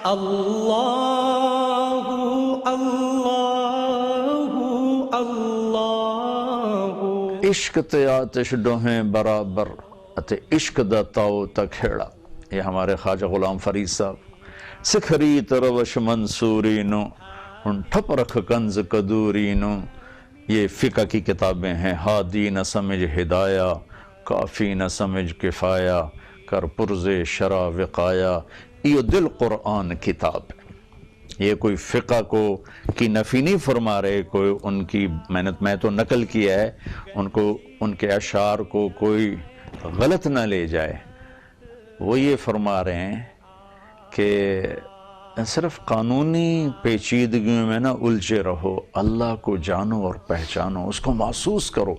اللہ اللہ اللہ عشق تے آتش ڈوہیں برابر اتے عشق دا تاؤ تا کھیڑا. یہ ہمارے خواجہ غلام فرید صاحب. سکھریت روش منصورینو ان ٹھپ رکھ کنز قدورینو. یہ فقہ کی کتابیں ہیں. ہادی نہ سمجھ ہدایہ، کافی نہ سمجھ کفایہ، کر پرز شرع وقایا. یہ دل قرآن کتاب ہے. یہ کوئی فقہ کو کی نفی نہیں فرما رہے، کوئی ان کی میں تو نقل کیا ہے، ان کو ان کے اشعار کو کوئی غلط نہ لے جائے. وہ یہ فرما رہے ہیں کہ صرف قانونی پیچیدگیوں میں نہ الجھے رہو، اللہ کو جانو اور پہچانو، اس کو محسوس کرو.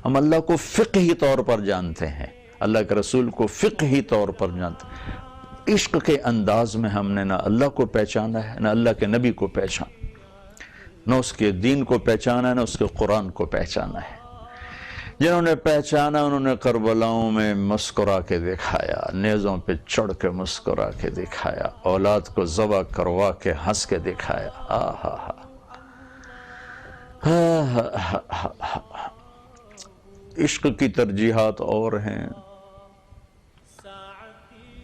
ہم اللہ کو فقہی طور پر جانتے ہیں، اللہ کے رسول کو فقہی طور پر جانتے ہیں. عشق کے انداز میں ہم نے نہ اللہ کو پہچانا ہے، نہ اللہ کے نبی کو پہچانا، نہ اس کے دین کو پہچانا ہے، نہ اس کے قرآن کو پہچانا ہے. جنہوں نے پہچانا انہوں نے کربلاؤں میں مسکرا کے دکھایا، نیزوں پہ چڑھ کے مسکرا کے دکھایا، اولاد کو ذبح کروا کے ہنس کے دکھایا. عشق کی ترجیحات اور ہیں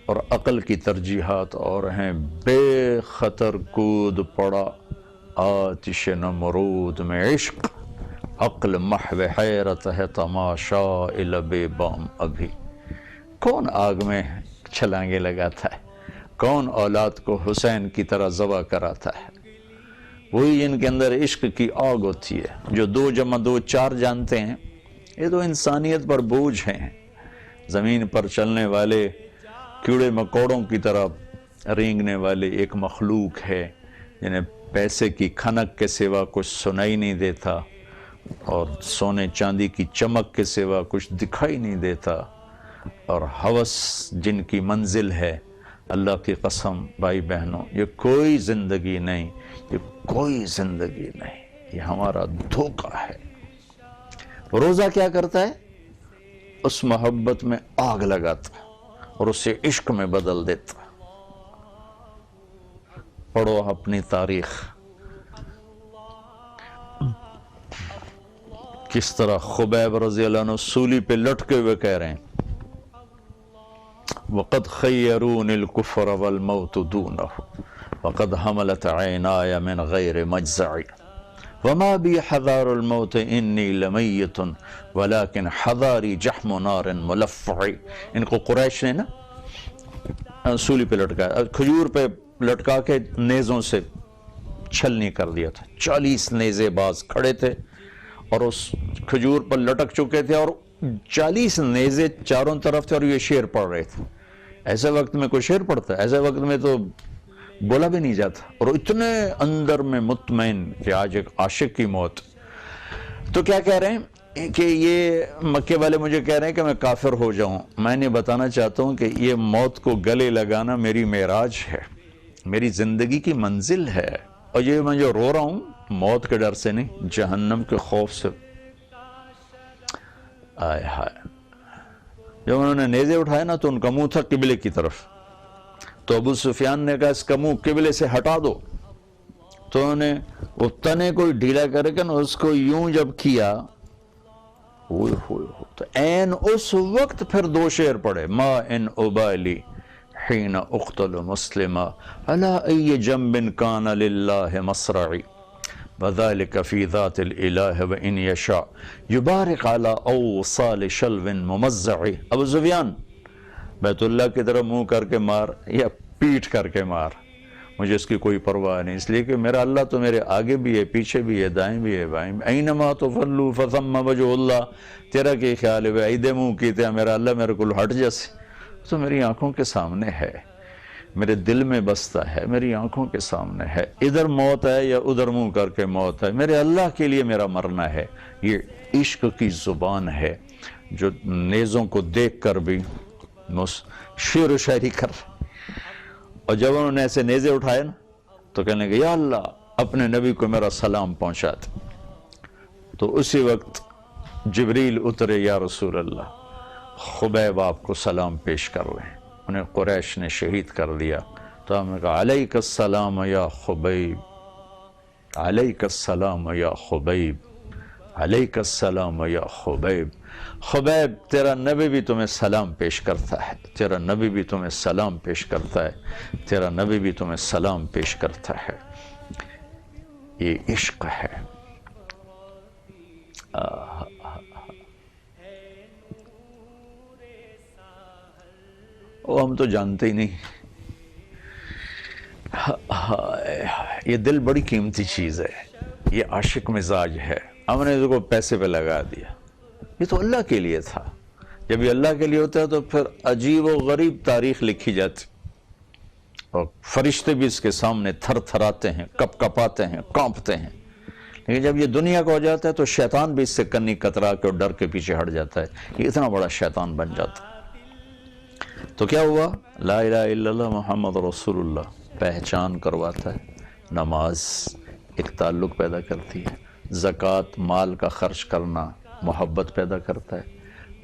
اور عقل کی ترجیحات اور ہیں. بے خطر کود پڑا آتش نمرود میں عشق، عقل محو حیرت ہے تماشا لب بام ابھی. کون آگ میں چھلانگے لگاتا ہے؟ کون اولاد کو حسین کی طرح ذبح کراتا ہے؟ وہی جن کے اندر عشق کی آگ ہوتی ہے، جو 2 + 2 4 جانتے ہیں. یہ تو انسانیت پر بوجھ ہیں. زمین پر چلنے والے کیڑے مکوڑوں کی طرح رینگنے والے ایک مخلوق ہے جنہیں پیسے کی کھنک کے سوا کچھ سنائی نہیں دیتا اور سونے چاندی کی چمک کے سوا کچھ دکھائی نہیں دیتا، اور ہوس جن کی منزل ہے. اللہ کی قسم بھائی بہنوں، یہ کوئی زندگی نہیں، یہ کوئی زندگی نہیں، یہ ہمارا دھوکہ ہے. روزہ کیا کرتا ہے؟ اس محبت میں آگ لگاتا اور اسے عشق میں بدل دیتا. پڑھو اپنی تاریخ، کس طرح خبیب رضی اللہ عنہ سولی پہ لٹکے ہوئے کہہ رہے ہیں وَقَدْ خَيَّرُونِ الْكُفْرَ وَالْمَوْتُ دُونَهُ وَقَدْ حَمَلَتْ عَيْنَايَ مِنْ غَيْرِ مَجْزَعِ وَمَا بِي حَذَارُ الْمَوْتِ إِنِّي لَمَيِّتٌ وَلَكِنْ حَذَارِي جَحْمُ نَارٍ مُلَفَّعِ. ان کو قریش نے نا سولی پہ لٹکایا، کھجور پہ لٹکا کے نیزوں سے چھلنی کر دیا تھا. 40 نیزے باز کھڑے تھے اور اس کھجور پر لٹک چکے تھے، اور 40 نیزے چاروں طرف تھے، اور یہ شعر پڑھ رہے تھے. ایسے وقت میں کوئی شعر پڑھتا ہے؟ ایسے وقت میں تو بولا بھی نہیں جاتا. اور اتنے اندر میں مطمئن کہ آج ایک عاشق کی موت. تو کیا کہہ رہے ہیں کہ یہ مکے والے مجھے کہہ رہے ہیں کہ میں کافر ہو جاؤں. میں نے بتانا چاہتا ہوں کہ یہ موت کو گلے لگانا میری معراج ہے، میری زندگی کی منزل ہے. اور یہ میں جو رو رہا ہوں موت کے ڈر سے نہیں، جہنم کے خوف سے. آئے ہائے. جب انہوں نے نیزے اٹھائے نا تو ان کا منہ تھا قبلے کی طرف. تو ابو سفیان نے کہا اس کا منہ قبلے سے ہٹا دو. تو انہوں نے وہ تنے کو ڈھیلا کر کے نا اس کو یوں جب کیا، تو این اس وقت پھر 2 شعر پڑھے. ما ان ابالی حین اقتل مسلما علی ای جنب کان للہ مصرعی وذلك فی ذات الالہ وان یشاء یبارک علی اوصال شلو ممزعی. ابو سفیان بیت اللہ کی طرف منہ کر کے مار یا پیٹھ کر کے مار، مجھے اس کی کوئی پرواہ نہیں، اس لیے کہ میرا اللہ تو میرے آگے بھی ہے، پیچھے بھی ہے، دائیں بھی ہے، بائیں بھی. اینما تفلوا فثم وجہ اللہ. تیرا کی خیال ہے ایدے منہ کیتے میرا اللہ میرے کو ہٹ جیسے، تو میری آنکھوں کے سامنے ہے، میرے دل میں بستا ہے، میری آنکھوں کے سامنے ہے. ادھر موت ہے یا ادھر منہ کر کے موت ہے، میرے اللہ کے لیے میرا مرنا ہے. یہ عشق کی زبان ہے جو نیزوں کو دیکھ کر بھی شعر و شاعری کر. اور جب انہوں نے ایسے نیزے اٹھائے نا تو کہنے لگے یا اللہ اپنے نبی کو میرا سلام پہنچا دے. تو اسی وقت جبریل اترے، یا رسول اللہ خبیب آپ کو سلام پیش کر رہے ہیں، انہیں قریش نے شہید کر دیا. تو ہم نے کہا علیک السلام یا خبیب، علیک السلام یا خبیب، علیک السلام یا خبیب۔ خبیب تیرا نبی بھی تمہیں سلام پیش کرتا ہے، تیرا نبی بھی تمہیں سلام پیش کرتا ہے، تیرا نبی بھی تمہیں سلام پیش کرتا ہے۔ یہ عشق ہے۔ وہ ہم تو جانتے ہی نہیں۔ یہ دل بڑی قیمتی چیز ہے، یہ عاشق مزاج ہے۔ ہم نے اس کو پیسے پہ لگا دیا، یہ تو اللہ کے لیے تھا۔ جب یہ اللہ کے لیے ہوتا ہے تو پھر عجیب و غریب تاریخ لکھی جاتی، اور فرشتے بھی اس کے سامنے تھر تھراتے ہیں، کپ کپاتے ہیں، کانپتے ہیں۔ لیکن جب یہ دنیا کا ہو جاتا ہے تو شیطان بھی اس سے کنی کترا کے اور ڈر کے پیچھے ہٹ جاتا ہے، یہ اتنا بڑا شیطان بن جاتا ہے۔ تو کیا ہوا؟ لا الہ الا اللہ محمد رسول اللہ پہچان کرواتا ہے، نماز ایک تعلق پیدا کرتی ہے، زکوٰۃ مال کا خرچ کرنا محبت پیدا کرتا ہے،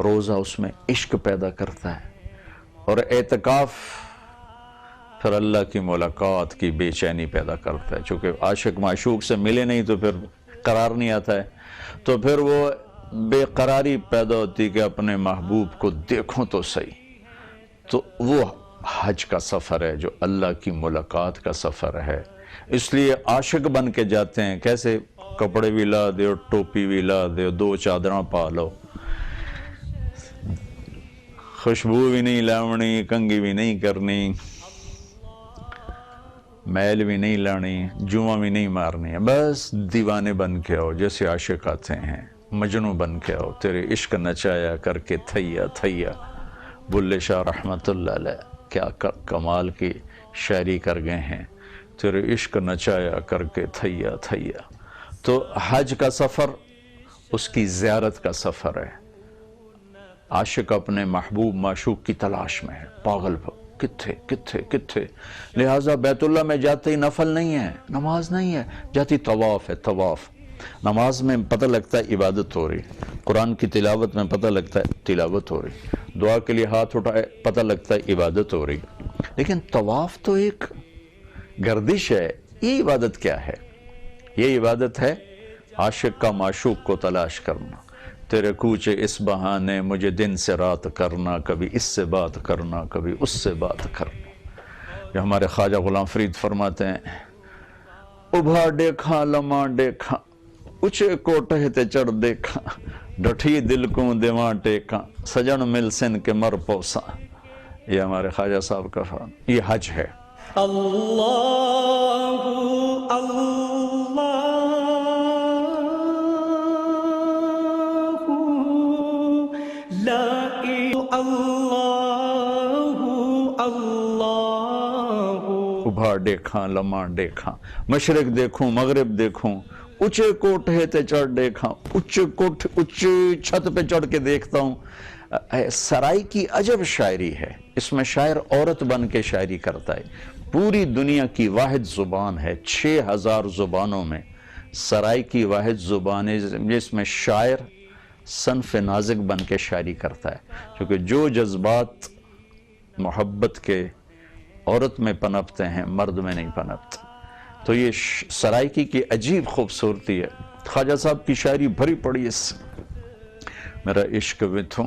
روزہ اس میں عشق پیدا کرتا ہے، اور اعتکاف پھر اللہ کی ملاقات کی بے چینی پیدا کرتا ہے۔ چونکہ عاشق معشوق سے ملے نہیں تو پھر قرار نہیں آتا ہے، تو پھر وہ بے قراری پیدا ہوتی کہ اپنے محبوب کو دیکھوں تو صحیح۔ تو وہ حج کا سفر ہے جو اللہ کی ملاقات کا سفر ہے۔ اس لیے عاشق بن کے جاتے ہیں، کیسے؟ کپڑے بھی لا دے، ٹوپی بھی لا دے، 2 چادراں پا لو، خوشبو بھی نہیں لاونی، کنگھی بھی نہیں کرنی، میل بھی نہیں لانی، جواں بھی نہیں مارنی ہے، بس دیوانے بن کے آؤ جیسے عاشق آتے ہیں، مجنوں بن کے آؤ، تیرے عشق نچایا کر کے تھیا تھیا۔ بلے شاہ رحمت اللہ علیہ کیا کمال کی شاعری کر گئے ہیں، تیرے عشق نچایا کر کے تھیا تھیا۔ تو حج کا سفر اس کی زیارت کا سفر ہے۔ عاشق اپنے محبوب معشوق کی تلاش میں ہے، پاگل کتھے کتھے کتھے۔ لہٰذا بیت اللہ میں جاتے ہی نفل نہیں ہے، نماز نہیں ہے، جاتی طواف ہے، طواف۔ نماز میں پتہ لگتا ہے عبادت ہو رہی، قرآن کی تلاوت میں پتہ لگتا ہے تلاوت ہو رہی، دعا کے لیے ہاتھ اٹھائے پتہ لگتا ہے عبادت ہو رہی۔ لیکن طواف تو ایک گردش ہے، یہ عبادت کیا ہے؟ یہ عبادت ہے عاشق کا معشوق کو تلاش کرنا۔ تیرے کوچے اس بہانے مجھے دن سے رات کرنا، کبھی اس سے بات کرنا، کبھی اس سے بات کرنا۔ جو ہمارے خواجہ غلام فرید فرماتے ہیں، ابھا دیکھا لمحہ دیکھا، اچھے کوٹھے تے چڑھ دیکھا، ڈٹھی دل کو دیواں ٹیکا، سجن مل سن کے مر پوسا۔ یہ ہمارے خواجہ صاحب کا فرمان، یہ حج ہے۔ اللہ اللہ لا اللہ اللہ۔ ابھا دیکھا لمحہ دیکھا، مشرق دیکھوں مغرب دیکھوں، اونچے کوٹھے تے چڑھ دیکھا، اونچی چھت پہ چڑھ کے دیکھتا ہوں۔ سرائی کی عجب شاعری ہے، اس میں شاعر عورت بن کے شاعری کرتا ہے۔ پوری دنیا کی واحد زبان ہے، 6000 زبانوں میں سرائی کی واحد زبان ہے جس میں شاعر صنف نازک بن کے شاعری کرتا ہے، کیونکہ جو جذبات محبت کے عورت میں پنپتے ہیں مرد میں نہیں پنپتے۔ تو یہ سرائکی کی عجیب خوبصورتی ہے۔ خواجہ صاحب کی شاعری بھری پڑی اس سے، میرا عشق بھی تو،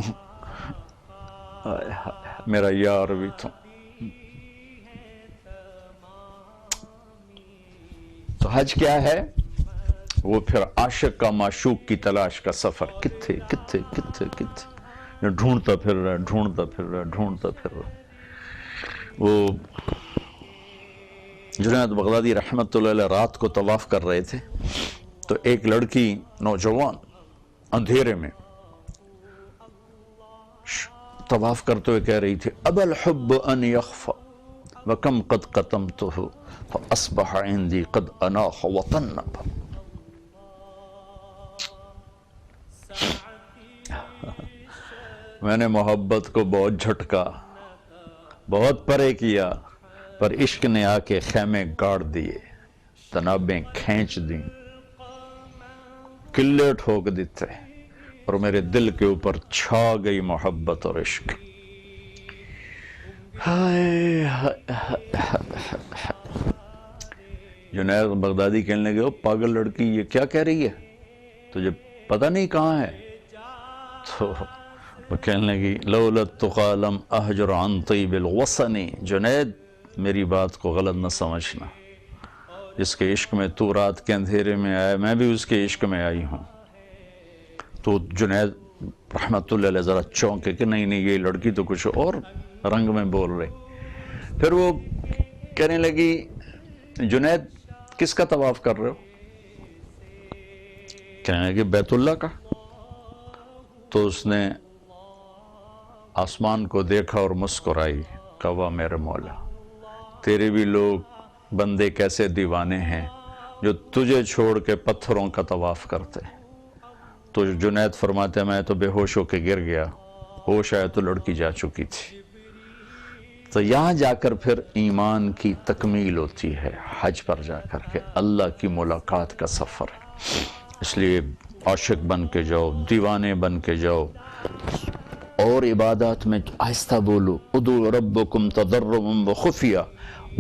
میرا یار بھی تو۔ تو حج کیا ہے؟ وہ پھر عاشق کا معشوق کی تلاش کا سفر، کتھے کتھے کتھے کتھے، ڈھونڈتا پھر رہا ڈھونڈتا پھر رہا ڈھونڈتا پھر رہا۔ وہ جنید بغدادی رحمت اللہ علیہ رات کو طواف کر رہے تھے، تو ایک لڑکی نوجوان اندھیرے میں طواف کرتے ہوئے کہہ رہی تھی، ابا الحب ان یخفى وکم قد قتمته فاصبح عندي قد اناخ وطنب۔ میں نے محبت کو بہت جھٹکا، بہت پرے کیا، پر عشق نے آ کے خیمے گاڑ دیے، تنابیں کھینچ دیں، قلعے ٹھوک دیتے، اور میرے دل کے اوپر چھا گئی محبت اور عشق۔ جنید بغدادی کہنے لگے، پاگل لڑکی یہ کیا کہہ رہی ہے، تجھے پتہ نہیں کہاں ہے؟ تو وہ کہنے لگی لولا التقى لم احجر عن طیب الوسن، جنید میری بات کو غلط نہ سمجھنا، جس کے عشق میں تو رات کے اندھیرے میں آیا میں بھی اس کے عشق میں آئی ہوں۔ تو جنید رحمت اللہ علیہ ذرا چونکے کہ نہیں یہ لڑکی تو کچھ اور رنگ میں بول رہی۔ پھر وہ کہنے لگی جنید کس کا طواف کر رہے ہو؟ کہنے لگی بیت اللہ کا۔ تو اس نے آسمان کو دیکھا اور مسکرائی، کہا میرے مولا تیرے بھی لوگ بندے کیسے دیوانے ہیں جو تجھے چھوڑ کے پتھروں کا طواف کرتے۔ تو جنید فرماتے میں تو بے ہوش ہو کے گر گیا، ہوش آیا تو لڑکی جا چکی تھی۔ تو یہاں جا کر پھر ایمان کی تکمیل ہوتی ہے، حج پر جا کر کے اللہ کی ملاقات کا سفر ہے۔ اس لیے عاشق بن کے جاؤ، دیوانے بن کے جاؤ، اور عبادات میں آہستہ بولو، ادعوا ربکم تضرعا وخفیہ،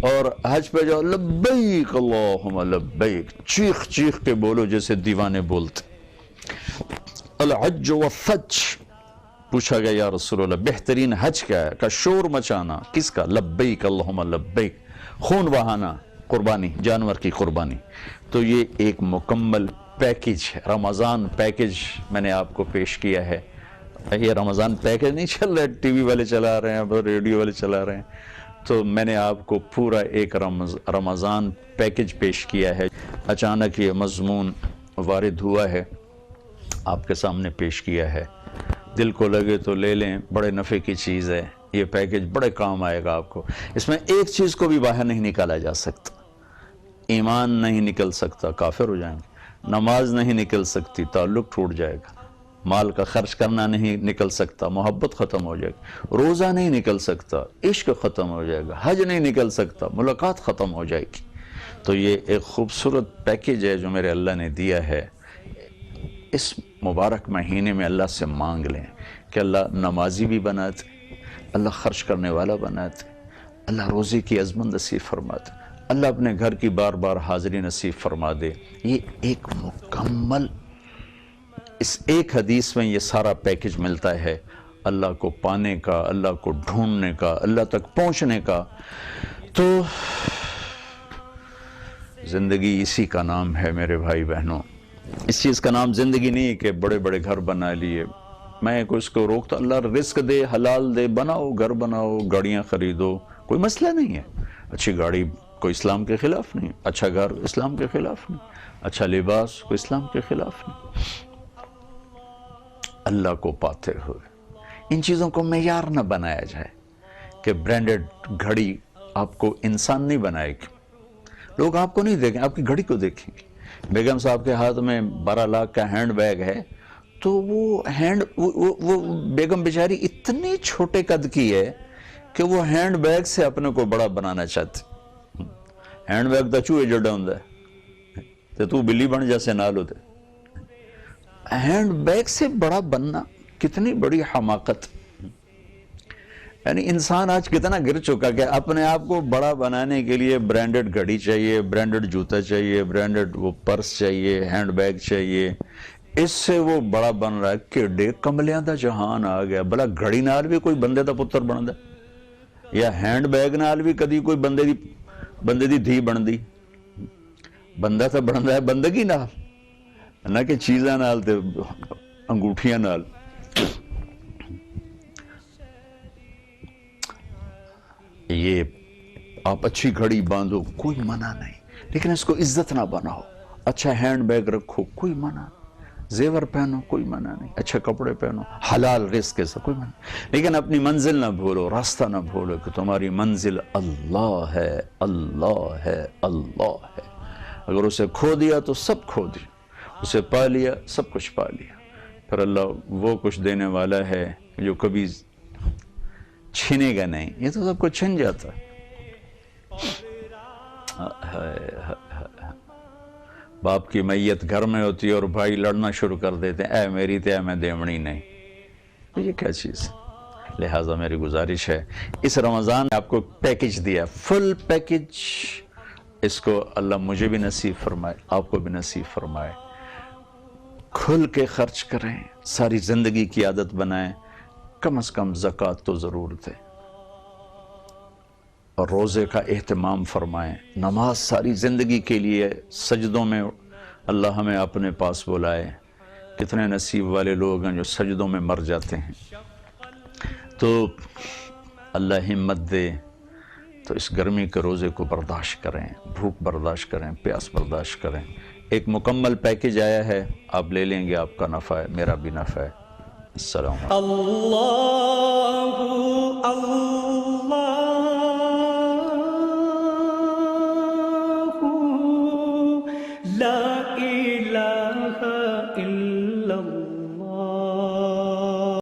اور حج پہ جاؤ لبیک اللہم لبیک، چیخ چیخ کے بولو جیسے دیوانے بولتے۔ الحج والفج، پوچھا گیا یا رسول اللہ بہترین حج کیا ہے؟ کہ شور مچانا۔ کس کا؟ لبیک اللہم لبیک، خون بہانا، قربانی، جانور کی قربانی۔ تو یہ ایک مکمل پیکج ہے، رمضان پیکج میں نے آپ کو پیش کیا ہے۔ یہ رمضان پیکج نہیں چل رہا ہے، ٹی وی والے چلا رہے ہیں، ریڈیو والے چلا رہے ہیں، تو میں نے آپ کو پورا ایک رمضان پیکج پیش کیا ہے۔ اچانک یہ مضمون وارد ہوا ہے، آپ کے سامنے پیش کیا ہے، دل کو لگے تو لے لیں، بڑے نفع کی چیز ہے یہ پیکج، بڑے کام آئے گا آپ کو۔ اس میں ایک چیز کو بھی باہر نہیں نکالا جا سکتا، ایمان نہیں نکل سکتا، کافر ہو جائیں گے، نماز نہیں نکل سکتی، تعلق ٹوٹ جائے گا، مال کا خرچ کرنا نہیں نکل سکتا، محبت ختم ہو جائے گی، روزہ نہیں نکل سکتا، عشق ختم ہو جائے گا، حج نہیں نکل سکتا، ملاقات ختم ہو جائے گی۔ تو یہ ایک خوبصورت پیکج ہے جو میرے اللہ نے دیا ہے۔ اس مبارک مہینے میں اللہ سے مانگ لیں کہ اللہ نمازی بھی بنا دے، اللہ خرچ کرنے والا بنا دے، اللہ روزی کی عظمت نصیب فرما دے، اللہ اپنے گھر کی بار بار حاضری نصیب فرما دے۔ یہ ایک مکمل، اس ایک حدیث میں یہ سارا پیکج ملتا ہے، اللہ کو پانے کا، اللہ کو ڈھونڈنے کا، اللہ تک پہنچنے کا۔ تو زندگی اسی کا نام ہے میرے بھائی بہنوں، اس چیز کا نام زندگی نہیں کہ بڑے بڑے گھر بنا لیے۔ میں اس کو روکتا، اللہ رزق دے، حلال دے، بناؤ گھر، بناؤ گاڑیاں خریدو، کوئی مسئلہ نہیں ہے۔ اچھی گاڑی کوئی اسلام کے خلاف نہیں، اچھا گھر اسلام کے خلاف نہیں، اچھا لباس کوئی اسلام کے خلاف نہیں۔ اللہ کو پاتے ہوئے ان چیزوں کو معیار نہ بنایا جائے کہ برانڈڈ گھڑی آپ کو انسان نہیں بنائے گی۔ لوگ آپ کو نہیں دیکھیں، آپ کی گھڑی کو دیکھیں گے۔ بیگم صاحب کے ہاتھ میں 12 لاکھ کا ہینڈ بیگ ہے، تو وہ بیگم بیچاری اتنی چھوٹے قد کی ہے کہ وہ ہینڈ بیگ سے اپنے کو بڑا بنانا چاہتی۔ ہینڈ بیگ تو چوہے جڑا ہوں تو بلی بن جیسے نال ہوتے۔ ہینڈ بیگ سے بڑا بننا کتنی بڑی حماقت۔ یعنی انسان آج کتنا گر چکا کہ اپنے آپ کو بڑا بنانے کے لیے برانڈڈ گھڑی چاہیے، برانڈڈ جوتا چاہیے، برانڈڈ وہ پرس چاہیے، ہینڈ بیگ چاہیے، اس سے وہ بڑا بن رہا ہے کہ ڈیک کملیاں دا جہان آ گیا۔ بلا گھڑی نال بھی کوئی بندے دا پتر بن دا، یا ہینڈ بیگ نال بھی کدی کوئی بندے دی دھی بن دی۔ بندہ تو بندا ہے بندگی نال، نہ کہ چیزاں نال تے انگوٹھیاں نال۔ یہ آپ اچھی گھڑی باندھو، کوئی منع نہیں، لیکن اس کو عزت نہ بناؤ۔ اچھا ہینڈ بیگ رکھو، کوئی منع نہیں، زیور پہنو، کوئی منع نہیں، اچھے کپڑے پہنو، حلال رزق کے ساتھ، کوئی منع نہیں، لیکن اپنی منزل نہ بھولو، راستہ نہ بھولو کہ تمہاری منزل اللہ ہے، اللہ ہے، اللہ ہے۔ اگر اسے کھو دیا تو سب کھو دیا، اسے پا لیا سب کچھ پا لیا۔ پھر اللہ وہ کچھ دینے والا ہے جو کبھی چھنے گا نہیں، یہ تو سب کو چھن جاتا ہے۔ باپ کی میت گھر میں ہوتی ہے اور بھائی لڑنا شروع کر دیتے ہیں، اے میری تے میں دیمڑی نہیں، یہ کیا چیز ہے؟ لہٰذا میری گزارش ہے، اس رمضان میں آپ کو پیکج دیا، فل پیکج، اس کو اللہ مجھے بھی نصیب فرمائے، آپ کو بھی نصیب فرمائے۔ کھل کے خرچ کریں، ساری زندگی کی عادت بنائیں، کم از کم زکوٰۃ تو ضرور دیں، اور روزے کا اہتمام فرمائیں، نماز ساری زندگی کے لیے، سجدوں میں اللہ ہمیں اپنے پاس بلائے۔ کتنے نصیب والے لوگ ہیں جو سجدوں میں مر جاتے ہیں۔ تو اللہ ہمت دے تو اس گرمی کے روزے کو برداشت کریں، بھوک برداشت کریں، پیاس برداشت کریں۔ ایک مکمل پیکج آیا ہے، آپ لے لیں گے، آپ کا نفع ہے، میرا بھی نفع ہے۔ السلام علیکم۔ اللہ